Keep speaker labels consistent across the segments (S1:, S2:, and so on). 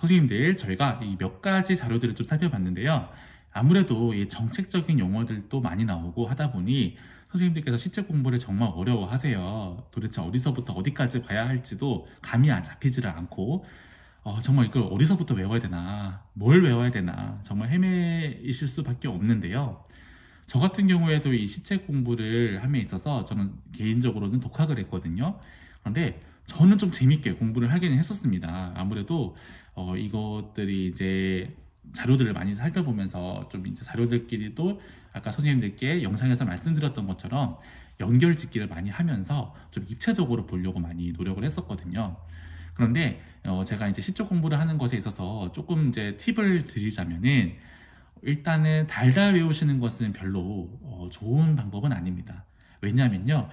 S1: 선생님들, 저희가 이 몇 가지 자료들을 좀 살펴봤는데요. 아무래도 이 정책적인 용어들도 많이 나오고 하다 보니 선생님들께서 시책 공부를 정말 어려워하세요. 도대체 어디서부터 어디까지 봐야 할지도 감이 잡히지를 않고 정말 이걸 어디서부터 외워야 되나, 뭘 외워야 되나 정말 헤매이실 수밖에 없는데요. 저 같은 경우에도 이 시책 공부를 함에 있어서 저는 개인적으로는 독학을 했거든요. 그런데 저는 좀 재밌게 공부를 하기는 했었습니다. 아무래도 이것들이 이제 자료들을 많이 살펴보면서 좀 이제 자료들끼리도 아까 선생님들께 영상에서 말씀드렸던 것처럼 연결짓기를 많이 하면서 좀 입체적으로 보려고 많이 노력을 했었거든요. 그런데 제가 이제 시적 공부를 하는 것에 있어서 조금 이제 팁을 드리자면은, 일단은 달달 외우시는 것은 별로 좋은 방법은 아닙니다. 왜냐하면요,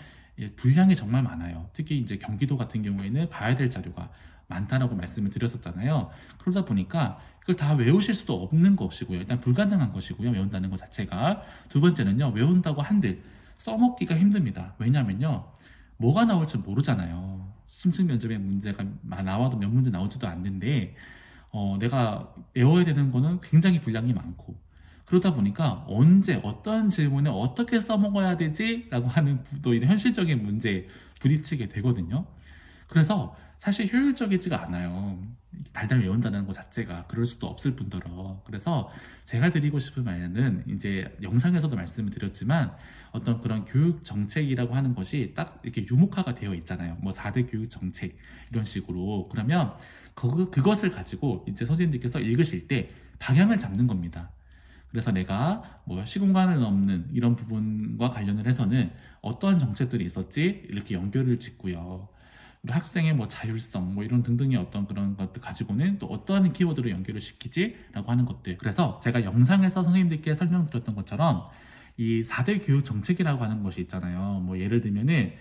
S1: 분량이 정말 많아요. 특히 이제 경기도 같은 경우에는 봐야 될 자료가 많다라고 말씀을 드렸었잖아요. 그러다 보니까 그걸 다 외우실 수도 없는 것이고요. 일단 불가능한 것이고요. 외운다는 것 자체가. 두 번째는요, 외운다고 한들 써먹기가 힘듭니다. 왜냐하면요, 뭐가 나올지 모르잖아요. 심층 면접에 문제가 나와도 몇 문제 나오지도 않는데 내가 외워야 되는 거는 굉장히 분량이 많고, 그러다 보니까 언제 어떤 질문에 어떻게 써먹어야 되지? 라고 하는 또 이런 현실적인 문제에 부딪히게 되거든요. 그래서 사실 효율적이지가 않아요. 달달 외운다는 것 자체가. 그럴 수도 없을 뿐더러. 그래서 제가 드리고 싶은 말은, 이제 영상에서도 말씀을 드렸지만 어떤 그런 교육 정책이라고 하는 것이 딱 이렇게 유목화가 되어 있잖아요. 뭐 4대 교육 정책 이런 식으로. 그러면 그것을 가지고 이제 선생님들께서 읽으실 때 방향을 잡는 겁니다. 그래서 내가 뭐 시공간을 넘는 이런 부분과 관련을 해서는 어떠한 정책들이 있었지? 이렇게 연결을 짓고요. 학생의 뭐 자율성 뭐 이런 등등의 어떤 그런 것들 가지고는 또 어떠한 키워드로 연결을 시키지? 라고 하는 것들. 그래서 제가 영상에서 선생님들께 설명드렸던 것처럼 이 4대 교육 정책이라고 하는 것이 있잖아요. 뭐 예를 들면은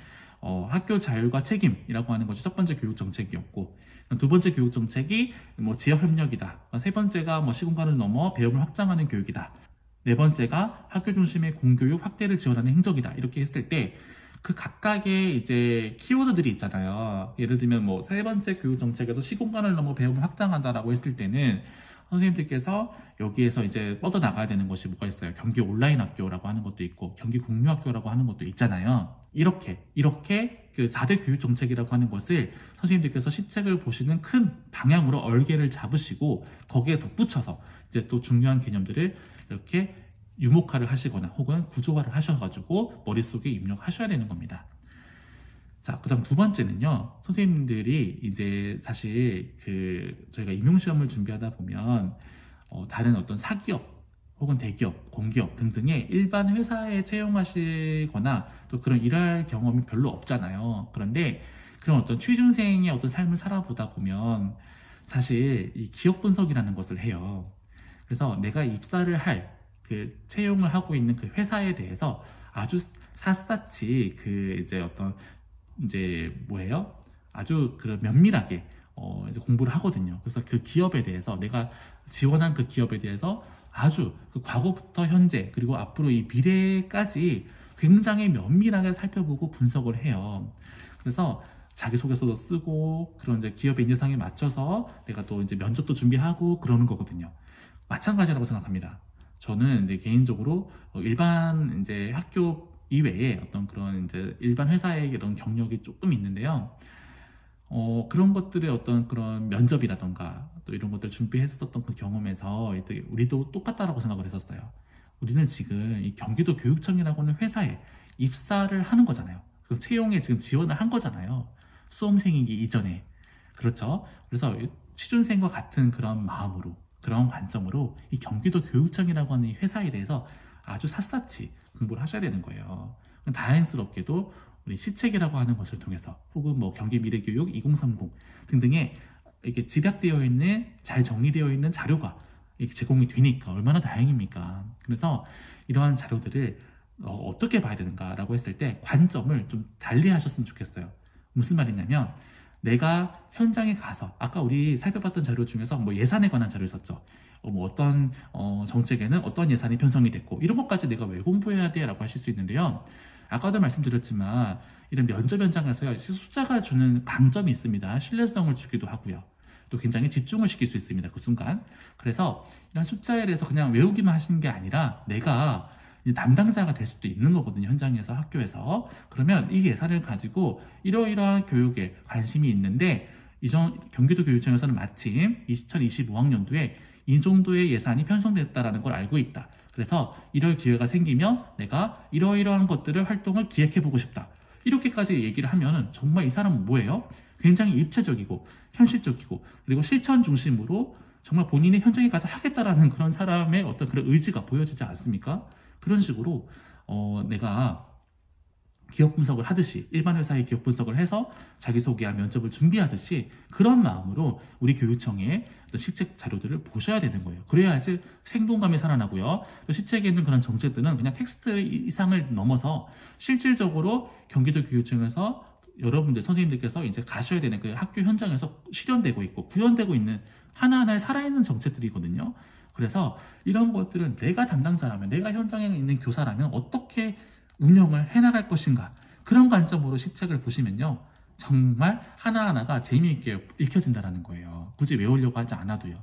S1: 학교 자율과 책임이라고 하는 것이 첫 번째 교육 정책이었고, 두 번째 교육 정책이 뭐 지역 협력이다. 세 번째가 뭐 시공간을 넘어 배움을 확장하는 교육이다. 네 번째가 학교 중심의 공교육 확대를 지원하는 행정이다. 이렇게 했을 때 그 각각의 이제 키워드들이 있잖아요. 예를 들면 뭐 세 번째 교육 정책에서 시공간을 넘어 배움을 확장한다라고 했을 때는 선생님들께서 여기에서 이제 뻗어 나가야 되는 것이 뭐가 있어요? 경기 온라인 학교라고 하는 것도 있고 경기 공유 학교라고 하는 것도 있잖아요. 이렇게 그 4대 교육 정책이라고 하는 것을 선생님들께서 시책을 보시는 큰 방향으로 얼개를 잡으시고 거기에 덧붙여서 이제 또 중요한 개념들을 이렇게 유목화를 하시거나 혹은 구조화를 하셔가지고 머릿속에 입력하셔야 되는 겁니다. 자, 그 다음 두 번째는요, 선생님들이 이제 사실 저희가 임용시험을 준비하다 보면 다른 어떤 사기업 혹은 대기업, 공기업 등등의 일반 회사에 채용하시거나 또 그런 일할 경험이 별로 없잖아요. 그런데 그런 어떤 취준생의 어떤 삶을 살아보다 보면 사실 이 기업 분석이라는 것을 해요. 그래서 내가 입사를 할 채용을 하고 있는 그 회사에 대해서 아주 샅샅이 아주 면밀하게 이제 공부를 하거든요. 그래서 그 기업에 대해서 내가 지원한 그 기업에 대해서 아주 그 과거부터 현재 그리고 앞으로 이 미래까지 굉장히 면밀하게 살펴보고 분석을 해요. 그래서 자기소개서도 쓰고 그런 이제 기업의 인재상에 맞춰서 내가 또 이제 면접도 준비하고 그러는 거거든요. 마찬가지라고 생각합니다. 저는 이제 개인적으로 일반 이제 학교 이외에 어떤 그런 이제 일반 회사의 이런 경력이 조금 있는데요. 그런 것들의 어떤 그런 면접이라던가 또 이런 것들 준비했었던 그 경험에서 우리도 똑같다라고 생각을 했었어요. 우리는 지금 이 경기도 교육청이라고 하는 회사에 입사를 하는 거잖아요. 그 채용에 지금 지원을 한 거잖아요. 수험생이기 이전에. 그렇죠. 그래서 취준생과 같은 그런 마음으로, 그런 관점으로 이 경기도 교육청이라고 하는 이 회사에 대해서 아주 샅샅이 공부를 하셔야 되는 거예요. 다행스럽게도 우리 시책이라고 하는 것을 통해서 혹은 뭐 경기미래교육 2030 등등의 이렇게 집약되어 있는, 잘 정리되어 있는 자료가 이렇게 제공이 되니까 얼마나 다행입니까? 그래서 이러한 자료들을 어떻게 봐야 되는가라고 했을 때 관점을 좀 달리 하셨으면 좋겠어요. 무슨 말이냐면, 내가 현장에 가서 아까 우리 살펴봤던 자료 중에서 뭐 예산에 관한 자료 있었죠. 뭐 어떤 정책에는 어떤 예산이 편성이 됐고 이런 것까지 내가 왜 공부해야 돼? 라고 하실 수 있는데요. 아까도 말씀드렸지만 이런 면접 현장에서 숫자가 주는 강점이 있습니다. 신뢰성을 주기도 하고요. 또 굉장히 집중을 시킬 수 있습니다. 그 순간. 그래서 이런 숫자에 대해서 그냥 외우기만 하시는 게 아니라 내가 담당자가 될 수도 있는 거거든요. 현장에서, 학교에서. 그러면 이 예산을 가지고 이러이러한 교육에 관심이 있는데 경기도 교육청에서는 마침 2025학년도에 이 정도의 예산이 편성됐다라는 걸 알고 있다. 그래서 이럴 기회가 생기면 내가 이러이러한 것들을 활동을 기획해보고 싶다. 이렇게까지 얘기를 하면 정말 이 사람은 뭐예요? 굉장히 입체적이고 현실적이고 그리고 실천 중심으로 정말 본인이 현장에 가서 하겠다라는 그런 사람의 어떤 그런 의지가 보여지지 않습니까? 그런 식으로 내가 기업 분석을 하듯이 일반 회사의 기업 분석을 해서 자기소개와 면접을 준비하듯이 그런 마음으로 우리 교육청의 어떤 실책 자료들을 보셔야 되는 거예요. 그래야지 생동감이 살아나고요. 또 실책에 있는 그런 정책들은 그냥 텍스트 이상을 넘어서 실질적으로 경기도 교육청에서 여러분들 선생님들께서 이제 가셔야 되는 그 학교 현장에서 실현되고 있고 구현되고 있는 하나하나의 살아있는 정책들이거든요. 그래서 이런 것들은 내가 담당자라면, 내가 현장에 있는 교사라면 어떻게 운영을 해나갈 것인가, 그런 관점으로 시책을 보시면요 정말 하나하나가 재미있게 읽혀진다는 거예요. 굳이 외우려고 하지 않아도요.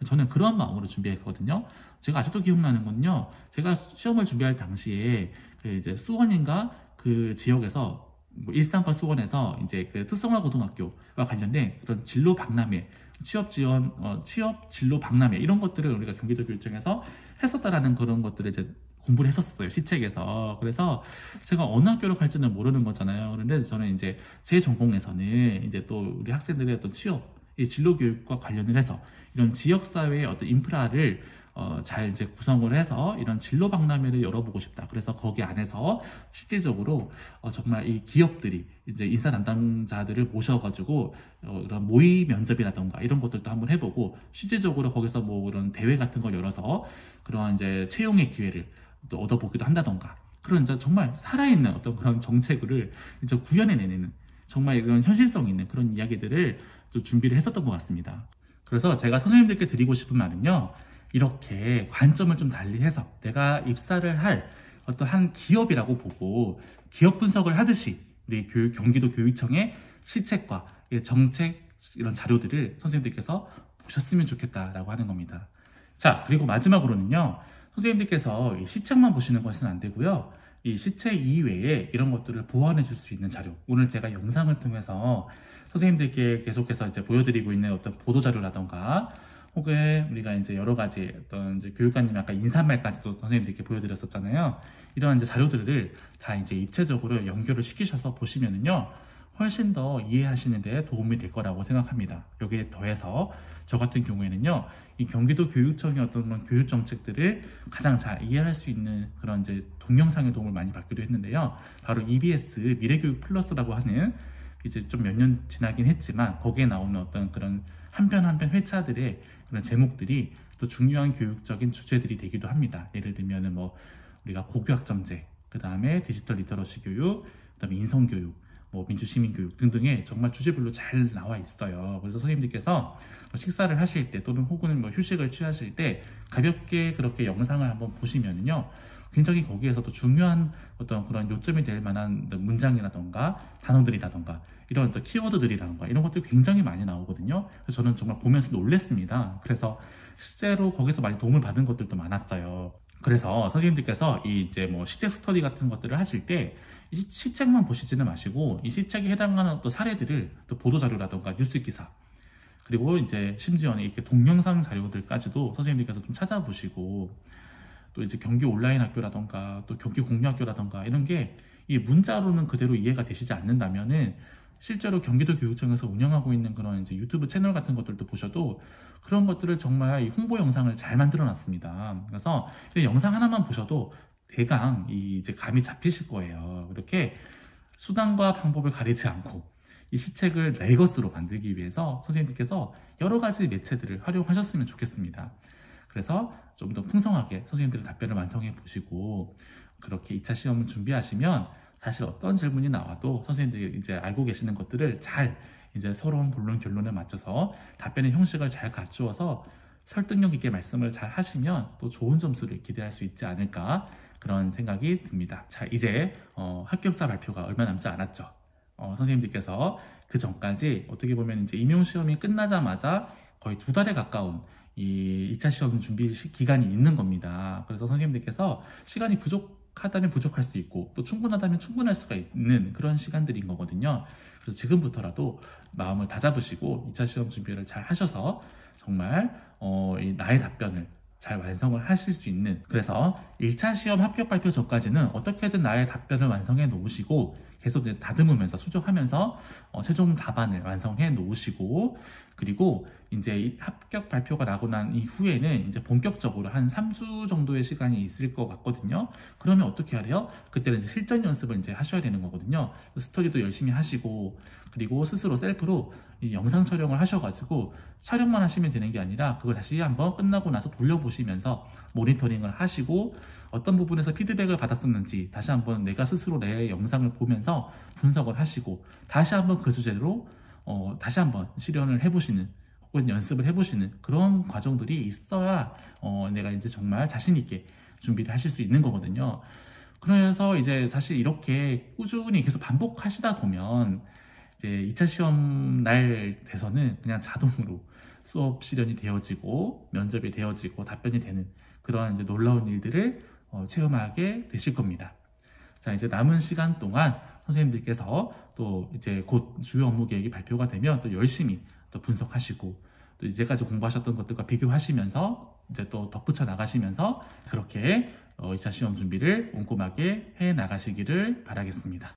S1: 저는 그런 마음으로 준비했거든요. 제가 아직도 기억나는 건요, 제가 시험을 준비할 당시에 이제 수원인가 그 지역에서 일산과 수원에서 이제 그 특성화 고등학교와 관련된 그런 진로 박람회, 취업 지원, 취업 진로 박람회 이런 것들을 우리가 경기도 교육청에서 했었다라는 그런 것들을 이제 공부를 했었어요, 시책에서. 그래서 제가 어느 학교로 갈지는 모르는 거잖아요. 그런데 저는 이제 제 전공에서는 이제 또 우리 학생들의 어떤 취업, 이 진로 교육과 관련을 해서 이런 지역사회의 어떤 인프라를 잘 이제 구성을 해서 이런 진로 박람회를 열어보고 싶다. 그래서 거기 안에서 실질적으로 정말 이 기업들이 이제 인사 담당자들을 모셔가지고 이런 모의 면접이라던가 이런 것들도 한번 해보고 실질적으로 거기서 뭐 이런 대회 같은 걸 열어서 그런 이제 채용의 기회를 또 얻어보기도 한다던가 그런 이제 정말 살아있는 어떤 그런 정책을 이제 구현해내는 정말 이런 현실성 있는 그런 이야기들을 좀 준비를 했었던 것 같습니다. 그래서 제가 선생님들께 드리고 싶은 말은요, 이렇게 관점을 좀 달리해서 내가 입사를 할 어떤 한 기업이라고 보고 기업 분석을 하듯이 우리 경기도 교육청의 시책과 정책 이런 자료들을 선생님들께서 보셨으면 좋겠다라고 하는 겁니다. 자, 그리고 마지막으로는요, 선생님들께서 이 시책만 보시는 것은 안 되고요, 이 시책 이외에 이런 것들을 보완해 줄 수 있는 자료, 오늘 제가 영상을 통해서 선생님들께 계속해서 이제 보여드리고 있는 어떤 보도자료라던가 혹은 우리가 이제 여러 가지 어떤 이제 교육관님 아까 인사말까지도 선생님들께 보여드렸었잖아요. 이런 이제 자료들을 다 이제 입체적으로 연결을 시키셔서 보시면은요, 훨씬 더 이해하시는 데 도움이 될 거라고 생각합니다. 여기에 더해서 저 같은 경우에는요, 이 경기도 교육청의 어떤 그런 교육 정책들을 가장 잘 이해할 수 있는 그런 이제 동영상의 도움을 많이 받기도 했는데요. 바로 EBS 미래교육 플러스라고 하는 이제 좀 몇 년 지나긴 했지만 거기에 나오는 어떤 그런 한 편 한 편 회차들의 그런 제목들이 또 중요한 교육적인 주제들이 되기도 합니다. 예를 들면은 뭐 우리가 고교학점제, 그 다음에 디지털 리터러시 교육, 그 다음에 인성교육, 뭐 민주시민교육 등등의 정말 주제별로 잘 나와 있어요. 그래서 선생님들께서 식사를 하실 때 또는 혹은 뭐 휴식을 취하실 때 가볍게 그렇게 영상을 한번 보시면은요, 굉장히 거기에서도 중요한 어떤 그런 요점이 될 만한 문장이라던가 단어들이라던가 이런 어떤 키워드들이라던가 이런 것들이 굉장히 많이 나오거든요. 그래서 저는 정말 보면서 놀랬습니다. 그래서 실제로 거기서 많이 도움을 받은 것들도 많았어요. 그래서 선생님들께서 이 이제 뭐 시책 스터디 같은 것들을 하실 때 이 시책만 보시지는 마시고 이 시책에 해당하는 또 사례들을 또 보도자료라던가 뉴스 기사, 그리고 이제 심지어는 이렇게 동영상 자료들까지도 선생님들께서 좀 찾아보시고, 또 이제 경기 온라인 학교라던가 또 경기 공유학교라던가 이런 게 이 문자로는 그대로 이해가 되시지 않는다면은 실제로 경기도 교육청에서 운영하고 있는 그런 이제 유튜브 채널 같은 것들도 보셔도 그런 것들을 정말 이 홍보 영상을 잘 만들어 놨습니다. 그래서 이 영상 하나만 보셔도 대강 이제 감이 잡히실 거예요. 이렇게 수단과 방법을 가리지 않고 이 시책을 내 것으로 만들기 위해서 선생님들께서 여러 가지 매체들을 활용하셨으면 좋겠습니다. 그래서 좀 더 풍성하게 선생님들의 답변을 완성해 보시고 그렇게 2차 시험을 준비하시면 사실 어떤 질문이 나와도 선생님들이 이제 알고 계시는 것들을 잘 이제 서러운 본론 결론에 맞춰서 답변의 형식을 잘 갖추어서 설득력 있게 말씀을 잘 하시면 또 좋은 점수를 기대할 수 있지 않을까, 그런 생각이 듭니다. 자, 이제 합격자 발표가 얼마 남지 않았죠. 선생님들께서 그 전까지 어떻게 보면 이제 임용시험이 끝나자마자 거의 2달에 가까운 이 2차 시험 준비 기간이 있는 겁니다. 그래서 선생님들께서 시간이 부족하다면 부족할 수 있고 또 충분하다면 충분할 수가 있는 그런 시간들인 거거든요. 그래서 지금부터라도 마음을 다잡으시고 2차 시험 준비를 잘 하셔서 정말 나의 답변을 잘 완성을 하실 수 있는, 그래서 1차 시험 합격 발표 전까지는 어떻게든 나의 답변을 완성해 놓으시고 계속 이제 다듬으면서 수정하면서 최종 답안을 완성해 놓으시고, 그리고 이제 이 합격 발표가 나고 난 이후에는 이제 본격적으로 한 3주 정도의 시간이 있을 것 같거든요. 그러면 어떻게 하래요? 그때는 이제 실전 연습을 이제 하셔야 되는 거거든요. 스터디도 열심히 하시고, 그리고 스스로 셀프로 이 영상 촬영을 하셔가지고 촬영만 하시면 되는 게 아니라 그걸 다시 한번 끝나고 나서 돌려보시면서 모니터링을 하시고 어떤 부분에서 피드백을 받았었는지 다시 한번 내가 스스로 내 영상을 보면서 분석을 하시고 다시 한번 그 주제로 다시 한번 실현을 해보시는 혹은 연습을 해보시는 그런 과정들이 있어야 내가 이제 정말 자신 있게 준비를 하실 수 있는 거거든요. 그래서 이제 사실 이렇게 꾸준히 계속 반복하시다 보면 이제 2차 시험 날 돼서는 그냥 자동으로 수업 실현이 되어지고 면접이 되어지고 답변이 되는 그런 이제 놀라운 일들을 체험하게 되실 겁니다. 자, 이제 남은 시간 동안 선생님들께서 또 이제 곧 주요 업무 계획이 발표가 되면 또 열심히 또 분석하시고 또 이제까지 공부하셨던 것들과 비교하시면서 이제 또 덧붙여 나가시면서 그렇게 2차 시험 준비를 꼼꼼하게 해 나가시기를 바라겠습니다.